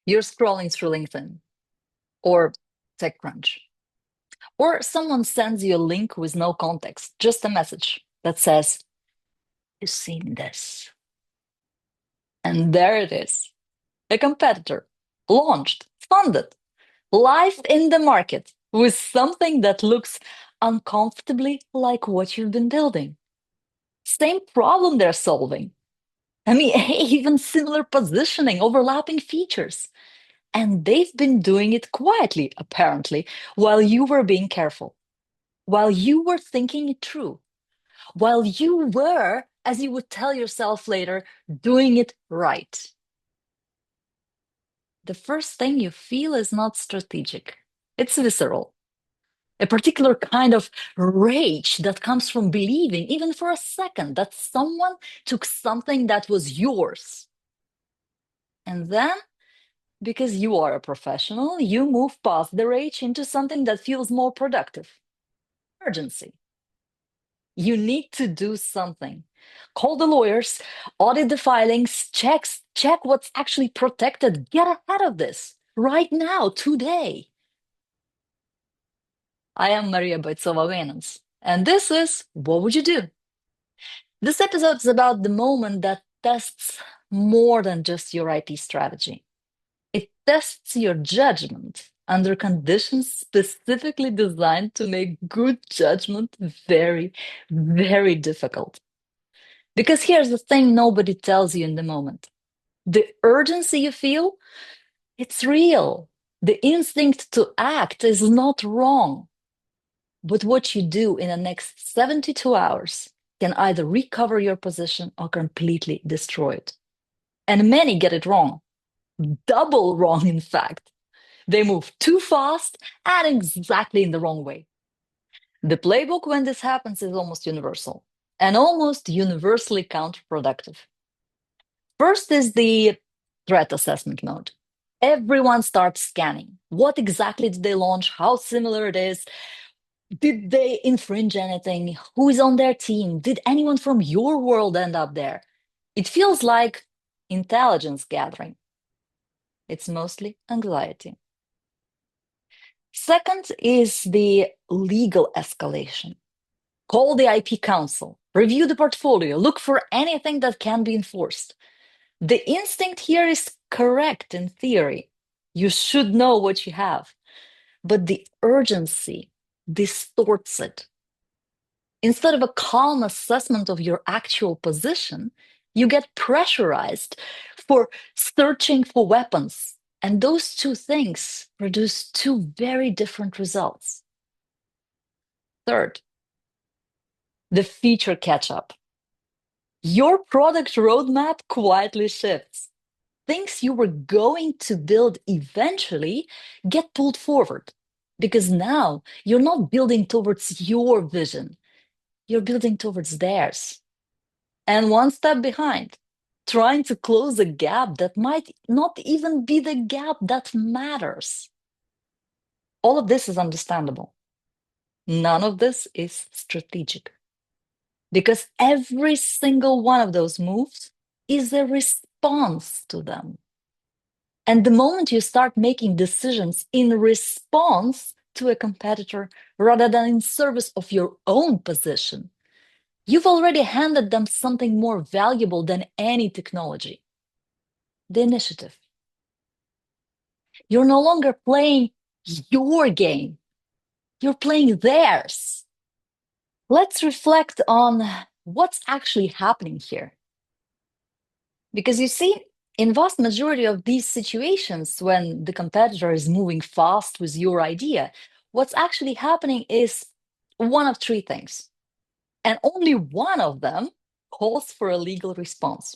You're scrolling through LinkedIn or TechCrunch, or someone sends you a link with no context, just a message that says, "You've seen this." And there it is, a competitor, launched, funded, live in the market with something that looks uncomfortably like what you've been building. Same problem they're solving. I mean, even similar positioning, overlapping features. And they've been doing it quietly, apparently, while you were being careful, while you were thinking it through, while you were, as you would tell yourself later, doing it right. The first thing you feel is not strategic, it's visceral. A particular kind of rage that comes from believing, even for a second, that someone took something that was yours. And then, because you are a professional, you move past the rage into something that feels more productive. Urgency. You need to do something. Call the lawyers, audit the filings, check what's actually protected. Get ahead of this right now, today. I am Maria Boicova-Wynants, and this is What Would You Do? This episode is about the moment that tests more than just your IT strategy. It tests your judgment under conditions specifically designed to make good judgment very, very difficult. Because here's the thing nobody tells you in the moment. The urgency you feel, it's real. The instinct to act is not wrong. But what you do in the next 72 hours can either recover your position or completely destroy it. And many get it wrong, double wrong, in fact. They move too fast and exactly in the wrong way. The playbook when this happens is almost universal and almost universally counterproductive. First is the threat assessment mode. Everyone starts scanning. What exactly did they launch? How similar it is? Did they infringe anything? Who is on their team? Did anyone from your world end up there? It feels like intelligence gathering. It's mostly anxiety. Second is the legal escalation. Call the IP counsel, review the portfolio, look for anything that can be enforced. The instinct here is correct in theory. You should know what you have, but the urgency distorts it. Instead of a calm assessment of your actual position, you get pressurized for searching for weapons. And those two things produce two very different results. Third, the feature catch-up. Your product roadmap quietly shifts. Things you were going to build eventually get pulled forward because now you're not building towards your vision, you're building towards theirs. And one step behind, trying to close a gap that might not even be the gap that matters. All of this is understandable. None of this is strategic. Because every single one of those moves is a response to them. And the moment you start making decisions in response to a competitor rather than in service of your own position, you've already handed them something more valuable than any technology: the initiative. You're no longer playing your game, you're playing theirs. Let's reflect on what's actually happening here. Because you see, in vast majority of these situations, when the competitor is moving fast with your idea, what's actually happening is one of three things. And only one of them calls for a legal response.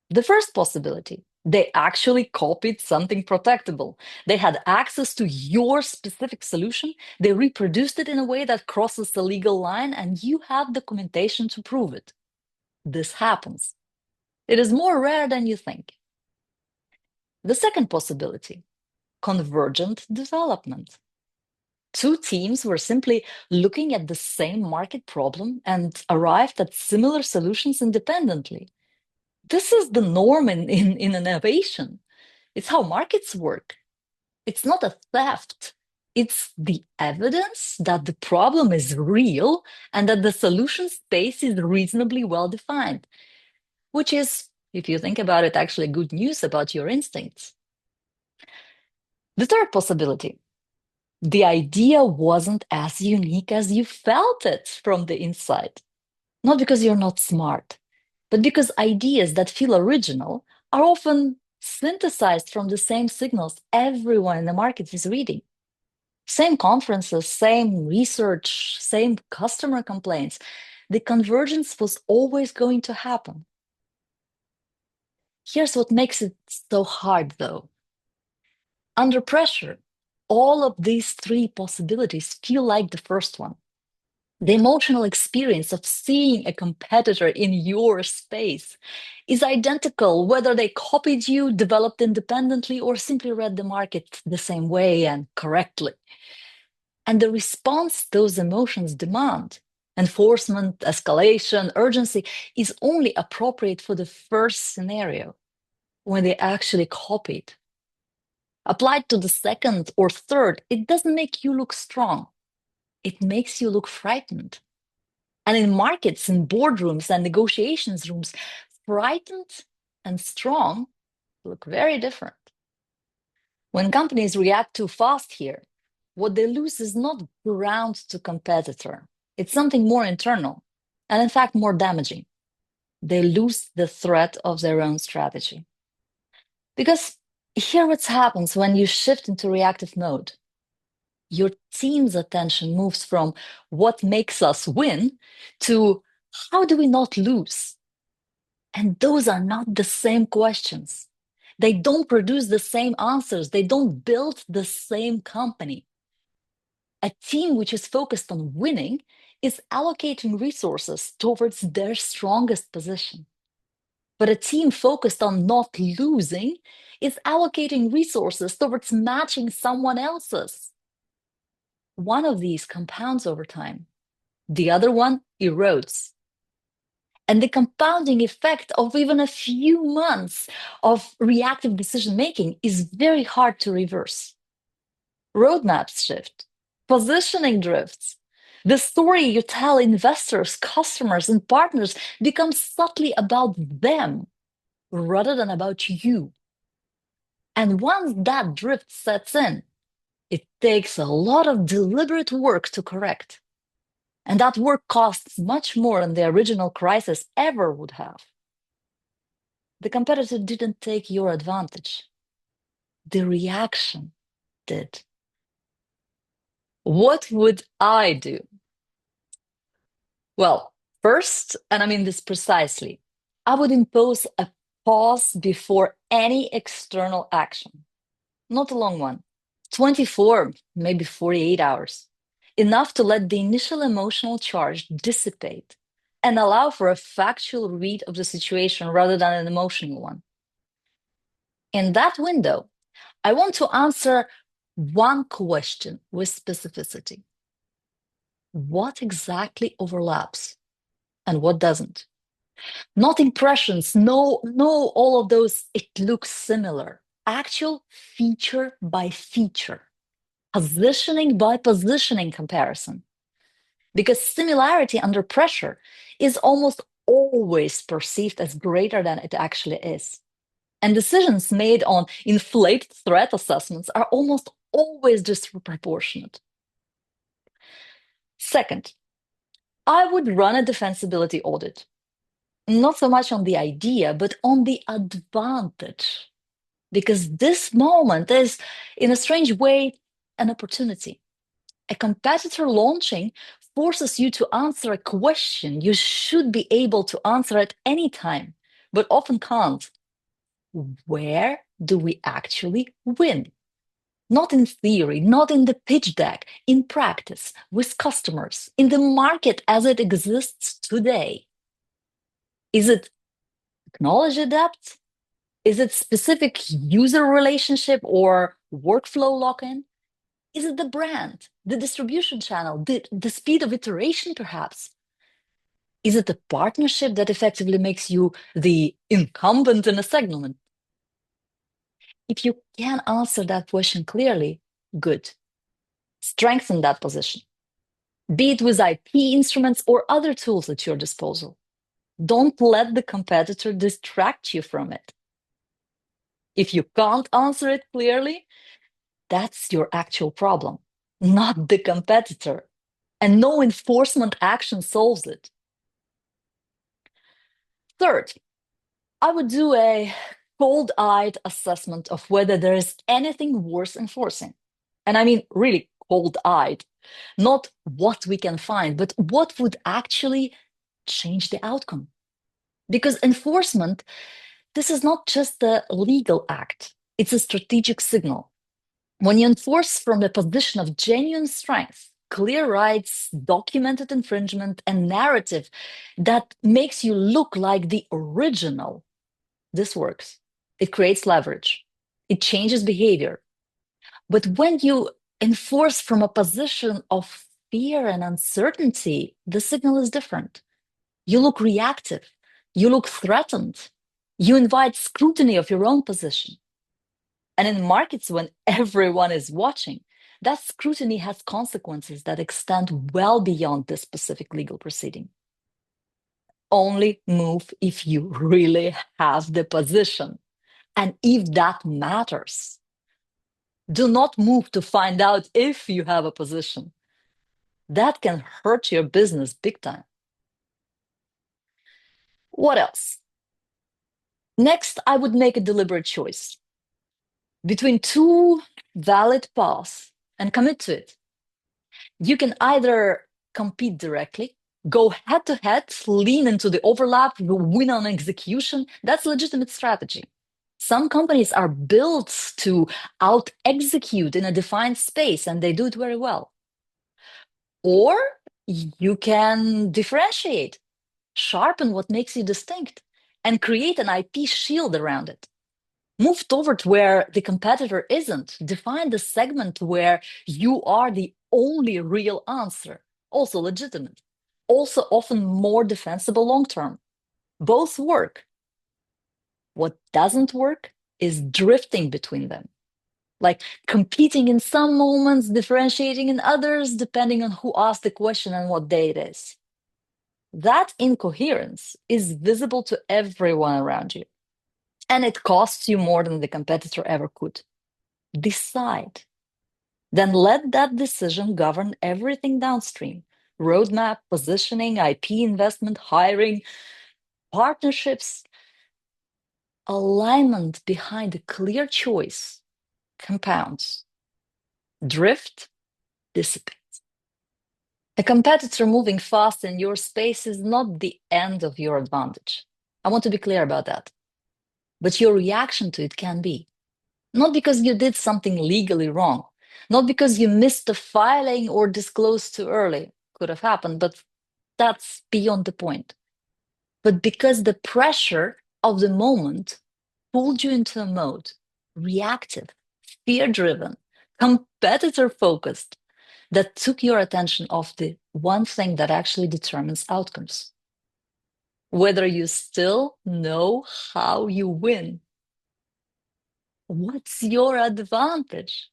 The first possibility, they actually copied something protectable. They had access to your specific solution. They reproduced it in a way that crosses the legal line, and you have documentation to prove it. This happens. It is more rare than you think. The second possibility, convergent development. Two teams were simply looking at the same market problem and arrived at similar solutions independently. This is the norm in innovation. It's how markets work. It's not a theft. It's the evidence that the problem is real and that the solution space is reasonably well defined, which is, if you think about it, actually good news about your instincts. The third possibility: the idea wasn't as unique as you felt it from the inside. Not because you're not smart, but because ideas that feel original are often synthesized from the same signals everyone in the market is reading. Same conferences, same research, same customer complaints. The convergence was always going to happen. Here's what makes it so hard, though. Under pressure, all of these three possibilities feel like the first one. The emotional experience of seeing a competitor in your space is identical whether they copied you, developed independently, or simply read the market the same way and correctly. And the response those emotions demand, enforcement, escalation, urgency, is only appropriate for the first scenario, when they actually copied. Applied to the second or third, it doesn't make you look strong. It makes you look frightened. And in markets, in boardrooms and negotiations rooms, frightened and strong look very different. When companies react too fast here, what they lose is not ground to competitor. It's something more internal, and in fact, more damaging. They lose the threat of their own strategy. Because here what happens when you shift into reactive mode. Your team's attention moves from what makes us win to how do we not lose? And those are not the same questions. They don't produce the same answers. They don't build the same company. A team which is focused on winning is allocating resources towards their strongest position. But a team focused on not losing is allocating resources towards matching someone else's. One of these compounds over time, the other one erodes. And the compounding effect of even a few months of reactive decision making is very hard to reverse. Roadmaps shift, positioning drifts. The story you tell investors, customers, and partners becomes subtly about them rather than about you. And once that drift sets in, it takes a lot of deliberate work to correct. And that work costs much more than the original crisis ever would have. The competitor didn't take your advantage. The reaction did. What would I do? Well, first, and I mean this precisely, I would impose a pause before any external action. Not a long one, 24, maybe 48 hours. Enough to let the initial emotional charge dissipate and allow for a factual read of the situation rather than an emotional one. In that window, I want to answer one question with specificity. What exactly overlaps and what doesn't? Not impressions, no, all of those, it looks similar. Actual feature by feature, positioning by positioning comparison. Because similarity under pressure is almost always perceived as greater than it actually is. And decisions made on inflated threat assessments are almost always disproportionate. Second, I would run a defensibility audit. Not so much on the idea, but on the advantage. Because this moment is, in a strange way, an opportunity. A competitor launching forces you to answer a question you should be able to answer at any time, but often can't. Where do we actually win? Not in theory, not in the pitch deck, in practice, with customers, in the market as it exists today. Is it technology depth? Is it specific user relationship or workflow lock-in? Is it the brand, the distribution channel, the speed of iteration, perhaps? Is it the partnership that effectively makes you the incumbent in a segment? If you can answer that question clearly, good. Strengthen that position, be it with IP instruments or other tools at your disposal. Don't let the competitor distract you from it. If you can't answer it clearly, that's your actual problem, not the competitor. And no enforcement action solves it. Third, I would do a cold-eyed assessment of whether there is anything worth enforcing. And I mean, really cold-eyed, not what we can find, but what would actually change the outcome. Because enforcement, this is not just a legal act, it's a strategic signal. When you enforce from a position of genuine strength, clear rights, documented infringement, and narrative that makes you look like the original, this works. It creates leverage. It changes behavior. But when you enforce from a position of fear and uncertainty, the signal is different. You look reactive. You look threatened. You invite scrutiny of your own position. And in markets when everyone is watching, that scrutiny has consequences that extend well beyond this specific legal proceeding. Only move if you really have the position and if that matters. Do not move to find out if you have a position. That can hurt your business big time. What else? Next, I would make a deliberate choice between two valid paths and commit to it. You can either compete directly, go head to head, lean into the overlap, win on execution. That's a legitimate strategy. Some companies are built to out-execute in a defined space, and they do it very well. Or you can differentiate, sharpen what makes you distinct, and create an IP shield around it. Move toward where the competitor isn't. Define the segment where you are the only real answer. Also legitimate. Also often more defensible long term. Both work. What doesn't work is drifting between them. Like competing in some moments, differentiating in others, depending on who asked the question and what day it is. That incoherence is visible to everyone around you. And it costs you more than the competitor ever could. Decide. Then let that decision govern everything downstream. Roadmap, positioning, IP investment, hiring, partnerships. Alignment behind a clear choice compounds. Drift dissipates. A competitor moving fast in your space is not the end of your advantage. I want to be clear about that. But your reaction to it can be. Not because you did something legally wrong, not because you missed the filing or disclosed too early. Could have happened, but that's beyond the point. But because the pressure of the moment pulled you into a mode, reactive, fear-driven, competitor-focused, that took your attention off the one thing that actually determines outcomes. Whether you still know how you win. What's your advantage?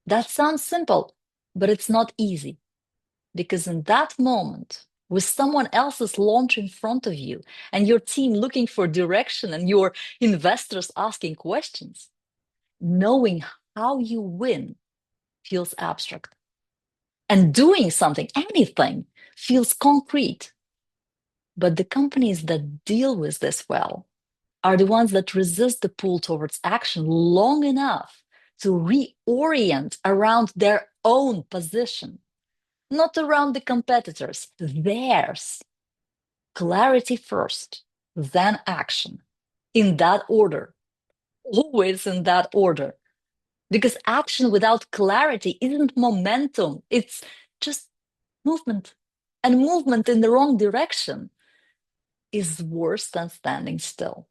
That sounds simple, but it's not easy. Because in that moment, with someone else's launch in front of you and your team looking for direction and your investors asking questions, knowing how you win feels abstract. And doing something, anything, feels concrete. But the companies that deal with this well are the ones that resist the pull towards action long enough to reorient around their own position, not around the competitors, theirs. Clarity first, then action. In that order, always in that order. Because action without clarity isn't momentum, it's just movement. And movement in the wrong direction is worse than standing still.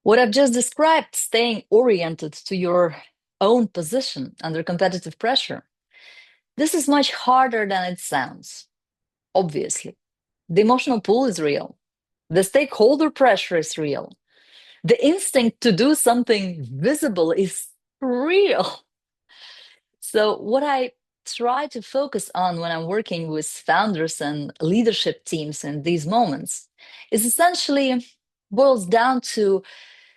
What I've just described, staying oriented to your own position under competitive pressure, this is much harder than it sounds, obviously. The emotional pull is real. The stakeholder pressure is real. The instinct to do something visible is real. So, what I try to focus on when I'm working with founders and leadership teams in these moments is essentially boils down to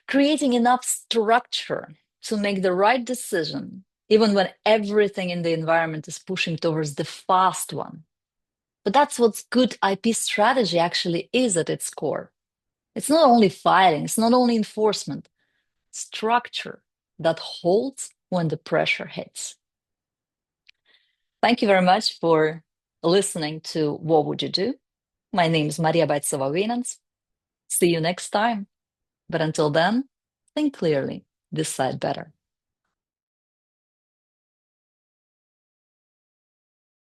creating enough structure to make the right decision, even when everything in the environment is pushing towards the fast one. But that's what good IP strategy actually is at its core. It's not only fighting, it's not only enforcement, structure that holds when the pressure hits. Thank you very much for listening to What Would You Do? My name is Maria Boicova-Wynants. See you next time. But until then, think clearly, decide better.